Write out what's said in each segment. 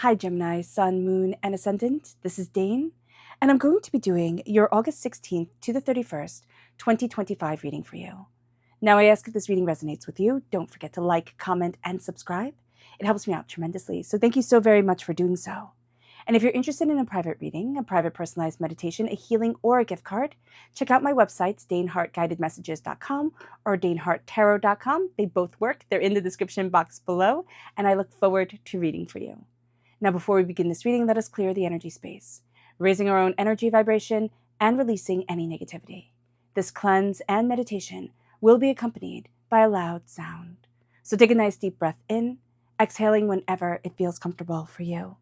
Hi Gemini, Sun, Moon, and Ascendant. This is Dane, and I'm going to be doing your August 16th to the 31st, 2025 reading for you. Now, I ask if this reading resonates with you. Don't forget to like, comment, and subscribe. It helps me out tremendously, so thank you so very much for doing so. And if you're interested in a private reading, a private personalized meditation, a healing, or a gift card, check out my websites, danehartguidedmessages.com or daneharttarot.com. They both work. They're in the description box below, and I look forward to reading for you. Now, before we begin this reading, let us clear the energy space, raising our own energy vibration and releasing any negativity. This cleanse and meditation will be accompanied by a loud sound. So take a nice deep breath in, exhaling whenever it feels comfortable for you.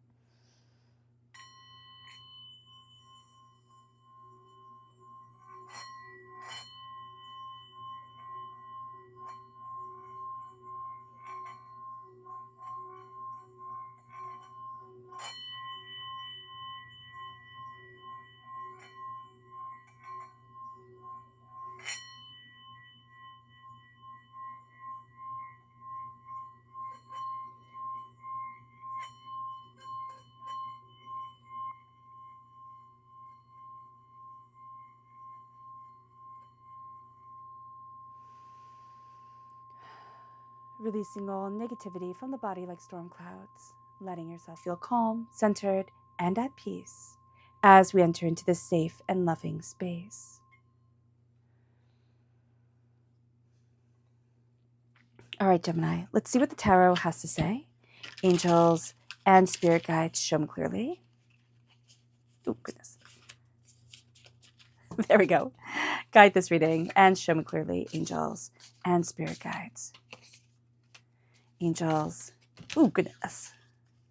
Releasing all negativity from the body like storm clouds, letting yourself feel calm, centered, and at peace as we enter into this safe and loving space. All right, Gemini, let's see what the tarot has to say. Angels and spirit guides, show me clearly. Oh, goodness. There we go. Guide this reading and show me clearly, angels and spirit guides. Angels. Oh, goodness.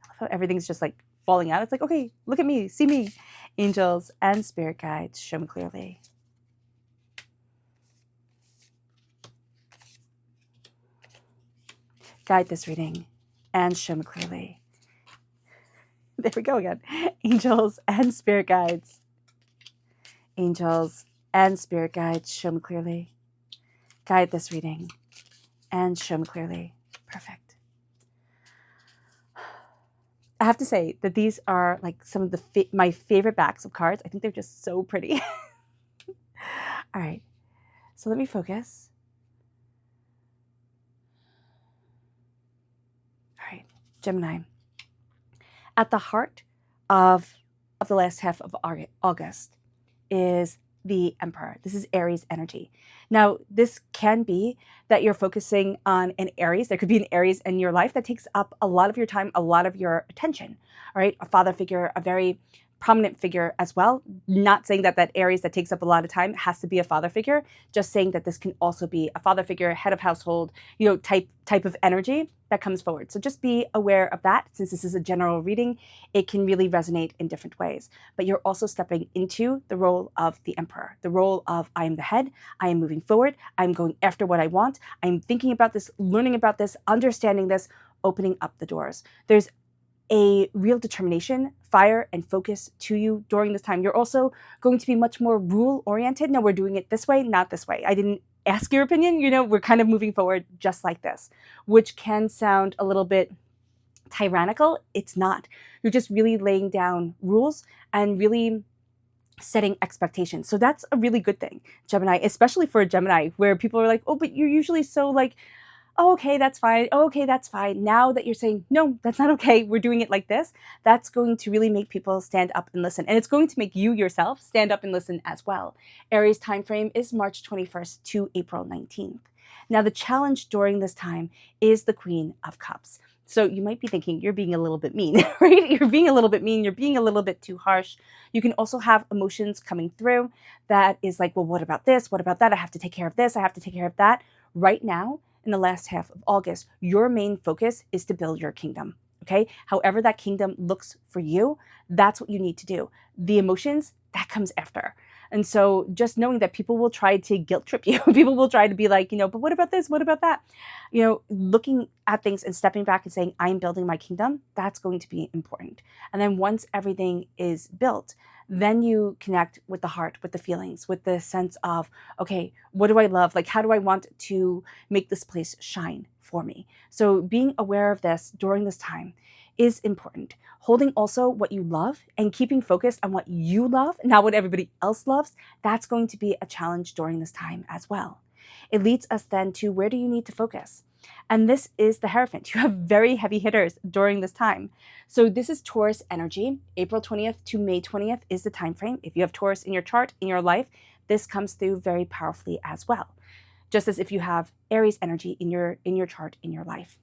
I love how everything's just like falling out. It's like, okay, look at me, see me. Angels and spirit guides, show me clearly. Guide this reading and show me clearly. There we go again. Angels and spirit guides. Angels and spirit guides, show me clearly. Guide this reading and show me clearly. Perfect. I have to say that these are like some of the my favorite backs of cards. I think they're just so pretty. All right, so let me focus. All right, Gemini. At the heart of the last half of August is the Emperor. This is Aries energy. Now, this can be that you're focusing on an Aries. There could be an Aries in your life that takes up a lot of your time, a lot of your attention, all right? A father figure, a very prominent figure as well. Not saying that that Aries that takes up a lot of time has to be a father figure, just saying that this can also be a father figure, head of household, type of energy that comes forward. So just be aware of that. Since this is a general reading, it can really resonate in different ways. But you're also stepping into the role of the Emperor, the role of I am the head, I am moving forward, I'm going after what I want, I'm thinking about this, learning about this, understanding this, opening up the doors. There's a real determination, fire, and focus to you during this time. You're also going to be much more rule-oriented. No, we're doing it this way, not this way. I didn't ask your opinion. We're kind of moving forward just like this, which can sound a little bit tyrannical. It's not. You're just really laying down rules and really setting expectations. So that's a really good thing, Gemini, especially for a Gemini, where people are like, oh, but you're usually so like, oh, okay, that's fine. Oh, okay, that's fine. Now that you're saying, no, that's not okay, we're doing it like this, that's going to really make people stand up and listen. And it's going to make you yourself stand up and listen as well. Aries time frame is March 21st to April 19th. Now, the challenge during this time is the Queen of Cups. So you might be thinking you're being a little bit mean, right? You're being a little bit mean. You're being a little bit too harsh. You can also have emotions coming through that is like, well, what about this? What about that? I have to take care of this. I have to take care of that. Right now, in the last half of August, your main focus is to build your kingdom, okay? However that kingdom looks for you, that's what you need to do. The emotions, that comes after. And so just knowing that people will try to guilt trip you, people will try to be like, but what about this? What about that? Looking at things and stepping back and saying, I'm building my kingdom, that's going to be important. And then once everything is built, then you connect with the heart, with the feelings, with the sense of, okay, what do I love? Like, how do I want to make this place shine for me? So being aware of this during this time is important. Holding also what you love and keeping focused on what you love, not what everybody else loves, that's going to be a challenge during this time as well. It leads us then to, where do you need to focus? And this is the Hierophant. You have very heavy hitters during this time. So this is Taurus energy. April 20th to May 20th is the time frame. If you have Taurus in your chart, in your life, this comes through very powerfully as well. Just as if you have Aries energy in your chart, in your life.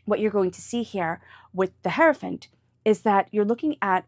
What you're going to see here with the Hierophant is that you're looking at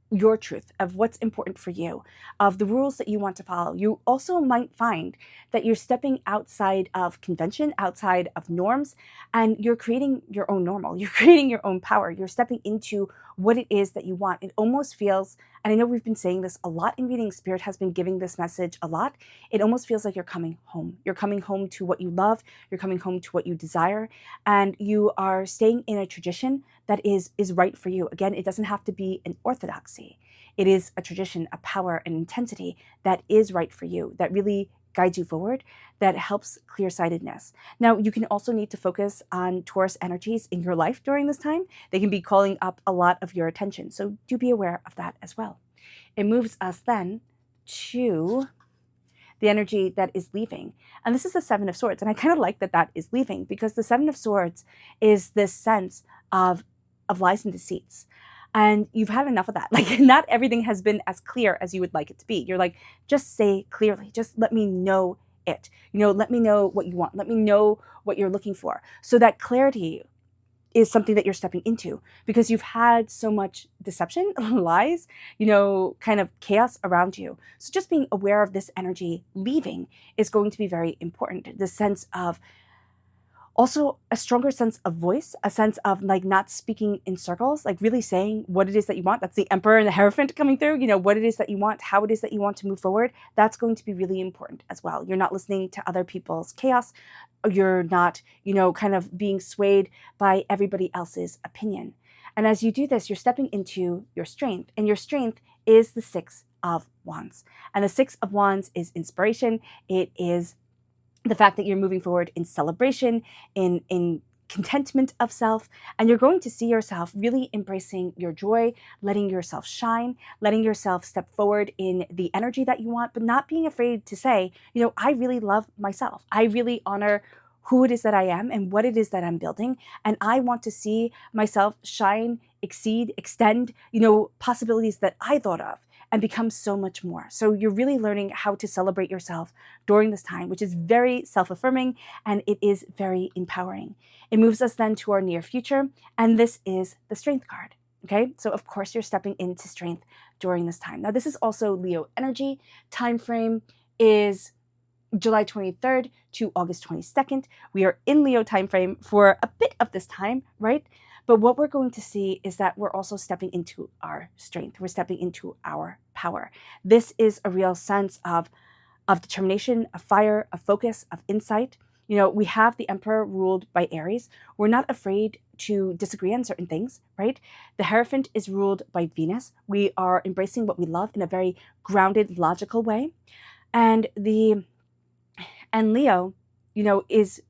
your truth, of what's important for you, of the rules that you want to follow. You also might find that you're stepping outside of convention, outside of norms, and you're creating your own normal. You're creating your own power. You're stepping into what it is that you want. It almost feels, and I know we've been saying this a lot in reading, Spirit has been giving this message a lot. It almost feels like you're coming home. You're coming home to what you love. You're coming home to what you desire, and you are staying in a tradition that is right for you. Again, it doesn't have to be an orthodoxy. It is a tradition, a power, an intensity that is right for you, that really guides you forward, that helps clear-sightedness. Now, you can also need to focus on Taurus energies in your life during this time. They can be calling up a lot of your attention, so do be aware of that as well. It moves us then to the energy that is leaving. And this is the Seven of Swords. And I kind of like that that is leaving, because the Seven of Swords is this sense of lies and deceits. And you've had enough of that. Like, not everything has been as clear as you would like it to be. You're like, just say clearly, just let me know it. Let me know what you want. Let me know what you're looking for. So that clarity is something that you're stepping into, because you've had so much deception, lies, kind of chaos around you. So just being aware of this energy leaving is going to be very important. The sense of, also a stronger sense of voice, a sense of like not speaking in circles, like really saying what it is that you want. That's the Emperor and the Hierophant coming through, what it is that you want, how it is that you want to move forward. That's going to be really important as well. You're not listening to other people's chaos. You're not, kind of being swayed by everybody else's opinion. And as you do this, you're stepping into your strength, and your strength is the Six of Wands. And the Six of Wands is inspiration. It is the fact that you're moving forward in celebration, in contentment of self, and you're going to see yourself really embracing your joy, letting yourself shine, letting yourself step forward in the energy that you want, but not being afraid to say, I really love myself. I really honor who it is that I am and what it is that I'm building, and I want to see myself shine, exceed, extend, possibilities that I thought of, and become so much more. So you're really learning how to celebrate yourself during this time, which is very self-affirming, and it is very empowering. It moves us then to our near future, and this is the Strength card. Okay, so of course you're stepping into strength during this time. Now, this is also Leo energy. Time frame is July 23rd to August 22nd. We are in Leo time frame for a bit of this time, right? But what we're going to see is that we're also stepping into our strength. We're stepping into our power. This is a real sense of determination, of fire, of focus, of insight. We have the Emperor ruled by Aries. We're not afraid to disagree on certain things, right? The Hierophant is ruled by Venus. We are embracing what we love in a very grounded, logical way. And Leo, is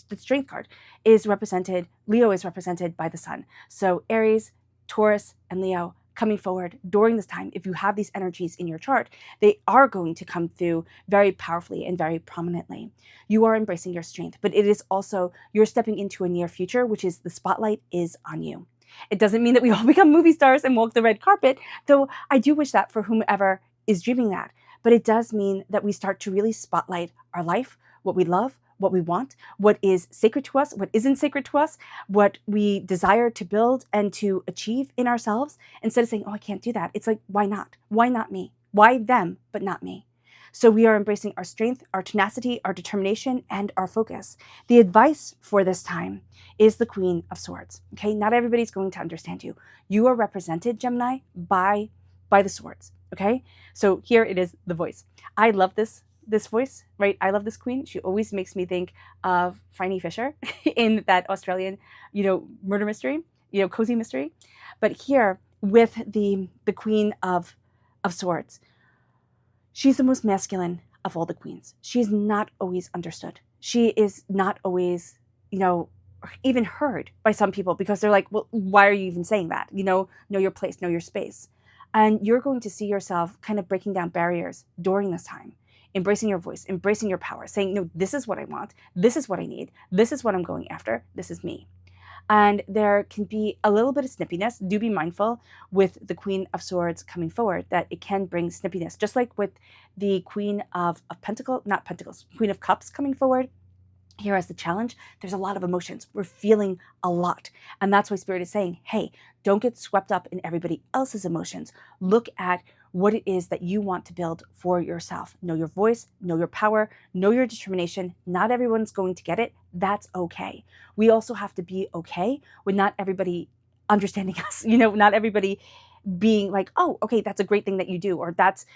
the Strength card is represented, Leo is represented by the Sun. So Aries, Taurus, and Leo coming forward during this time. If you have these energies in your chart, they are going to come through very powerfully and very prominently. You are embracing your strength, but it is also, you're stepping into a near future, which is the spotlight is on you. It doesn't mean that we all become movie stars and walk the red carpet, though I do wish that for whomever is dreaming that. But it does mean that we start to really spotlight our life, what we love, what we want, what is sacred to us, what isn't sacred to us, what we desire to build and to achieve in ourselves, instead of saying, oh, I can't do that. It's like, why not? Why not me? Why them, but not me? So we are embracing our strength, our tenacity, our determination, and our focus. The advice for this time is the Queen of Swords. Okay, not everybody's going to understand you. You are represented, Gemini, by the swords. Okay, so here it is, the voice. I love this voice, right? I love this queen. She always makes me think of Phryne Fisher in that Australian, murder mystery, cozy mystery. But here with the Queen of Swords, she's the most masculine of all the queens. She's not always understood. She is not always, even heard by some people, because they're like, well, why are you even saying that? Know your place, know your space. And you're going to see yourself kind of breaking down barriers during this time, embracing your voice, embracing your power, saying, no, this is what I want. This is what I need. This is what I'm going after. This is me. And there can be a little bit of snippiness. Do be mindful with the Queen of Swords coming forward that it can bring snippiness, just like with the Queen of Pentacles, not Pentacles, Queen of Cups coming forward. Here as the challenge, there's a lot of emotions. We're feeling a lot. And that's why Spirit is saying, hey, don't get swept up in everybody else's emotions. Look at what it is that you want to build for yourself. Know your voice, know your power, know your determination. Not everyone's going to get it. That's okay. We also have to be okay with not everybody understanding us, not everybody being like, oh, okay, that's a great thing that you do, or that's,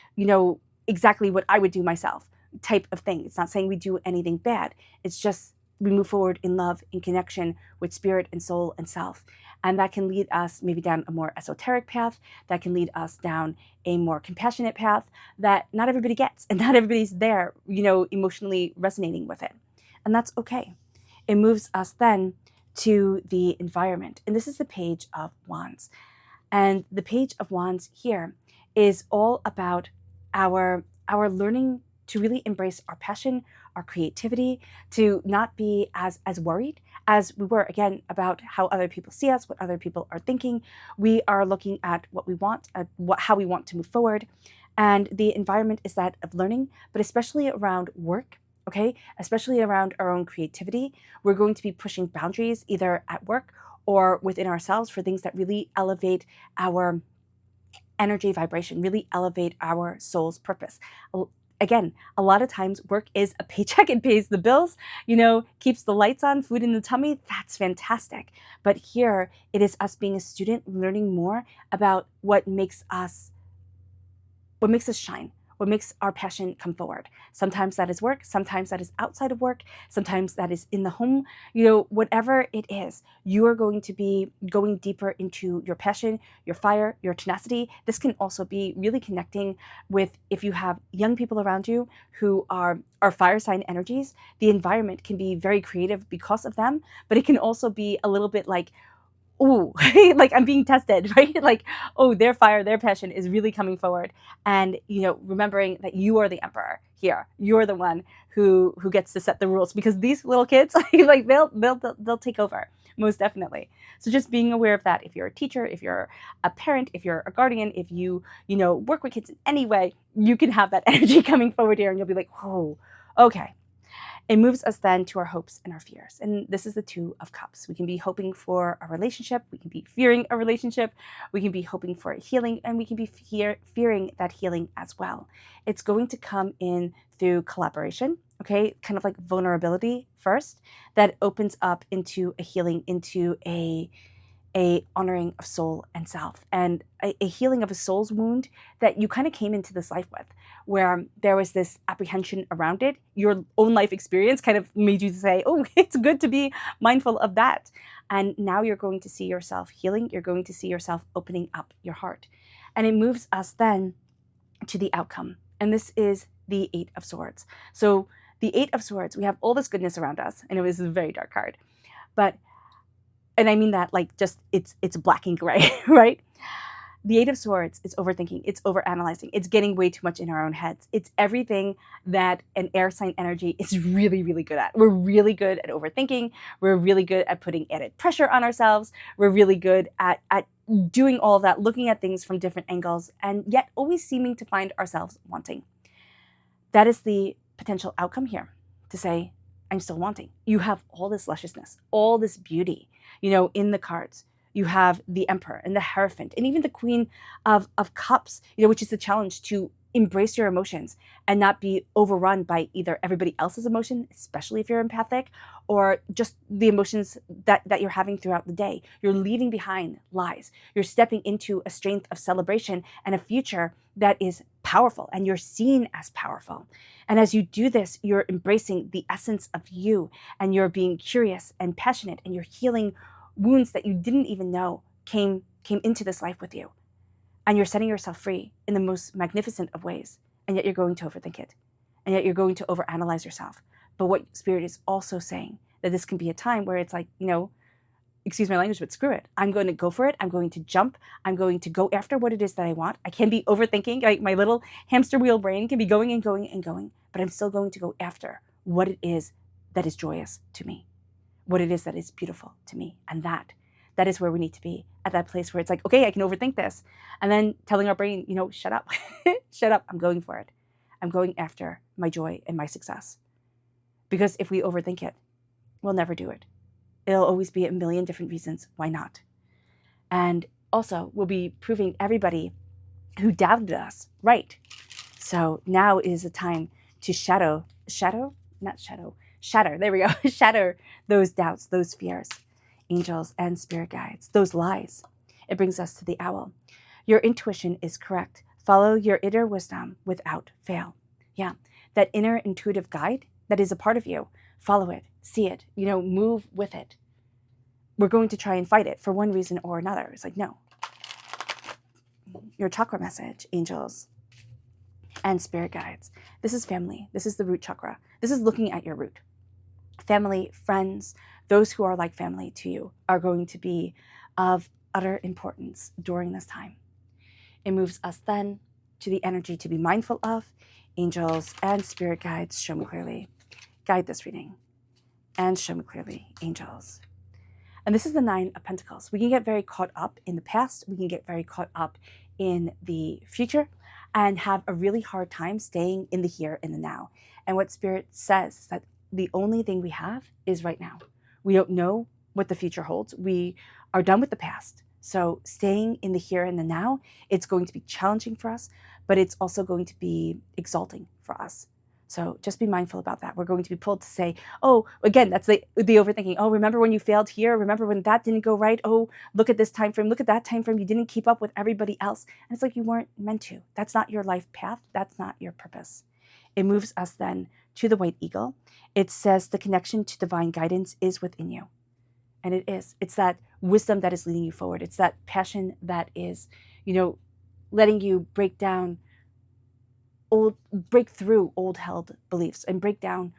exactly what I would do myself type of thing. It's not saying we do anything bad. It's just we move forward in love, in connection with spirit and soul and self. And that can lead us maybe down a more esoteric path. That can lead us down a more compassionate path that not everybody gets, and not everybody's there, emotionally resonating with it. And that's okay. It moves us then to the environment. And this is the Page of Wands. And the Page of Wands here is all about our learning to really embrace our passion, our creativity, to not be as worried as we were, again, about how other people see us, what other people are thinking. We are looking at what we want, how we want to move forward. And the environment is that of learning, but especially around work, okay? Especially around our own creativity. We're going to be pushing boundaries either at work or within ourselves for things that really elevate our energy vibration, really elevate our soul's purpose. Again, a lot of times work is a paycheck. It pays the bills, keeps the lights on, food in the tummy. That's fantastic. But here it is us being a student, learning more about what makes us shine, what makes our passion come forward. Sometimes that is work. Sometimes that is outside of work. Sometimes that is in the home. Whatever it is, you are going to be going deeper into your passion, your fire, your tenacity. This can also be really connecting with, if you have young people around you who are fire sign energies, the environment can be very creative because of them, but it can also be a little bit like, ooh, like I'm being tested, right? Like, oh, their fire, their passion is really coming forward. And, remembering that you are the emperor here. You're the one who gets to set the rules, because these little kids, like they'll take over, most definitely. So just being aware of that. If you're a teacher, if you're a parent, if you're a guardian, if you, work with kids in any way, you can have that energy coming forward here, and you'll be like, oh, okay. It moves us then to our hopes and our fears. And this is the Two of Cups. We can be hoping for a relationship. We can be fearing a relationship. We can be hoping for a healing, and we can be fearing that healing as well. It's going to come in through collaboration, okay? Kind of like vulnerability first, that opens up into a healing, into a honoring of soul and self, and a healing of a soul's wound that you kind of came into this life with, where there was this apprehension around it. Your own life experience kind of made you say, oh, it's good to be mindful of that. And now you're going to see yourself healing. You're going to see yourself opening up your heart. And it moves us then to the outcome. And this is the Eight of Swords. So the Eight of Swords, we have all this goodness around us, and it was a very dark card. And I mean that like just it's black and gray, right? The Eight of Swords is overthinking, it's overanalyzing, it's getting way too much in our own heads. It's everything that an air sign energy is really, really good at. We're really good at overthinking. We're really good at putting added pressure on ourselves. We're really good at doing all of that, looking at things from different angles, and yet always seeming to find ourselves wanting. That is the potential outcome here, to say, I'm still wanting. You have all this lusciousness, all this beauty, in the cards. You have the Emperor and the Hierophant and even the Queen of Cups, which is the challenge to embrace your emotions and not be overrun by either everybody else's emotion, especially if you're empathic, or just the emotions that you're having throughout the day. You're leaving behind lies. You're stepping into a strength of celebration and a future that is powerful, and you're seen as powerful. And as you do this, you're embracing the essence of you, and you're being curious and passionate, and you're healing wounds that you didn't even know came into this life with you. And you're setting yourself free in the most magnificent of ways, and yet you're going to overthink it, and yet you're going to overanalyze yourself. But what Spirit is also saying, that this can be a time where it's like, excuse my language, but screw it. I'm going to go for it. I'm going to jump. I'm going to go after what it is that I want. I can be overthinking. Like my little hamster wheel brain can be going and going and going, but I'm still going to go after what it is that is joyous to me, what it is that is beautiful to me. And that is where we need to be, at that place where it's like, okay, I can overthink this. And then telling our brain, shut up, shut up. I'm going for it. I'm going after my joy and my success. Because if we overthink it, we'll never do it. It'll always be a million different reasons why not. And also, we'll be proving everybody who doubted us right. So now is the time to shatter, there we go, shatter those doubts, those fears, angels and spirit guides, those lies. It brings us to the owl. Your intuition is correct. Follow your inner wisdom without fail. Yeah, that inner intuitive guide that is a part of you. Follow it, see it, move with it. We're going to try and fight it for one reason or another. It's like, no. Your chakra message, angels and spirit guides. This is family. This is the root chakra. This is looking at your root. Family, friends, those who are like family to you are going to be of utter importance during this time. It moves us then to the energy to be mindful of. Angels and spirit guides, show me clearly. Guide this reading and show me clearly, angels. And this is the 9 of Pentacles. We can get very caught up in the past. We can get very caught up in the future and have a really hard time staying in the here and the now. And what Spirit says is that the only thing we have is right now. We don't know what the future holds. We are done with the past. So staying in the here and the now, it's going to be challenging for us, but it's also going to be exalting for us. So just be mindful about that. We're going to be pulled to say, oh, again, that's the overthinking. Oh, remember when you failed here? Remember when that didn't go right? Oh, look at this time frame. Look at that time frame. You didn't keep up with everybody else. And it's like you weren't meant to. That's not your life path. That's not your purpose. It moves us then to the white eagle. It says the connection to divine guidance is within you. And it is. It's that wisdom that is leading you forward. It's that passion that is, letting you break through old held beliefs and break down,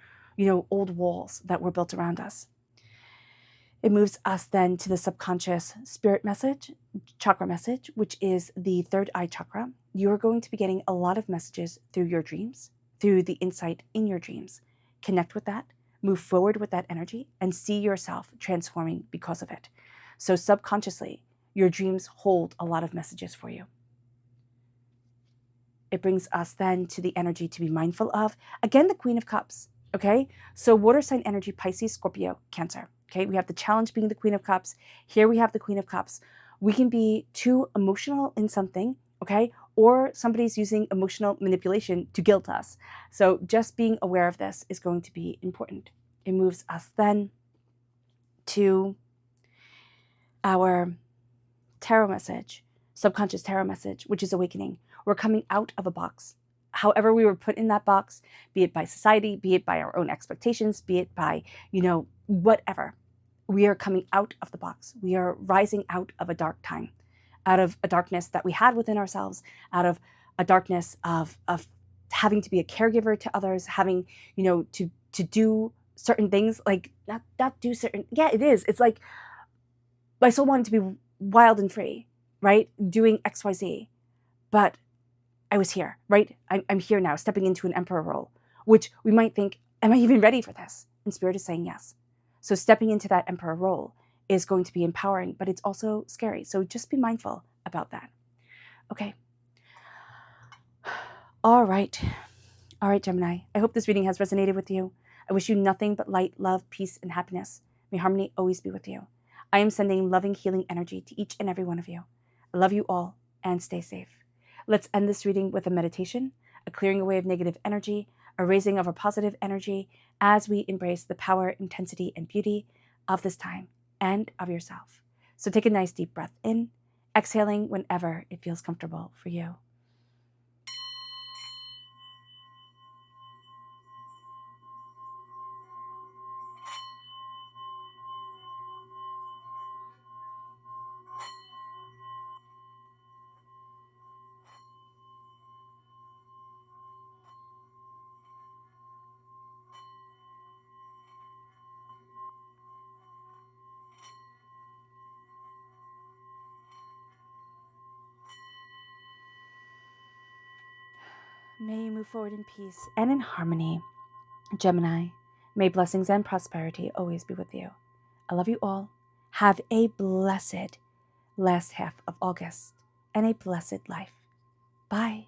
old walls that were built around us. It moves us then to the subconscious spirit message, chakra message, which is the third eye chakra. You're going to be getting a lot of messages through your dreams, through the insight in your dreams. Connect with that, move forward with that energy, and see yourself transforming because of it. So subconsciously, your dreams hold a lot of messages for you. It brings us then to the energy to be mindful of. Again, the Queen of Cups, okay? So water sign energy, Pisces, Scorpio, Cancer, okay? We have the challenge being the Queen of Cups. Here we have the Queen of Cups. We can be too emotional in something, okay? Or somebody's using emotional manipulation to guilt us. So just being aware of this is going to be important. It moves us then to our tarot message, subconscious tarot message, which is awakening. We're coming out of a box. However we were put in that box, be it by society, be it by our own expectations, be it by, whatever. We are coming out of the box. We are rising out of a dark time, out of a darkness that we had within ourselves, out of a darkness of having to be a caregiver to others, having, to do certain things, like not do certain, yeah, it is. It's like my soul wanted to be wild and free, right? Doing XYZ, but I was here, right? I'm here now, stepping into an emperor role, which we might think, am I even ready for this? And Spirit is saying yes. So stepping into that emperor role is going to be empowering, but it's also scary. So just be mindful about that. Okay. All right, Gemini. I hope this reading has resonated with you. I wish you nothing but light, love, peace, and happiness. May harmony always be with you. I am sending loving, healing energy to each and every one of you. I love you all and stay safe. Let's end this reading with a meditation, a clearing away of negative energy, a raising of a positive energy as we embrace the power, intensity, and beauty of this time and of yourself. So take a nice deep breath in, exhaling whenever it feels comfortable for you. May you move forward in peace and in harmony. Gemini, may blessings and prosperity always be with you. I love you all. Have a blessed last half of August and a blessed life. Bye.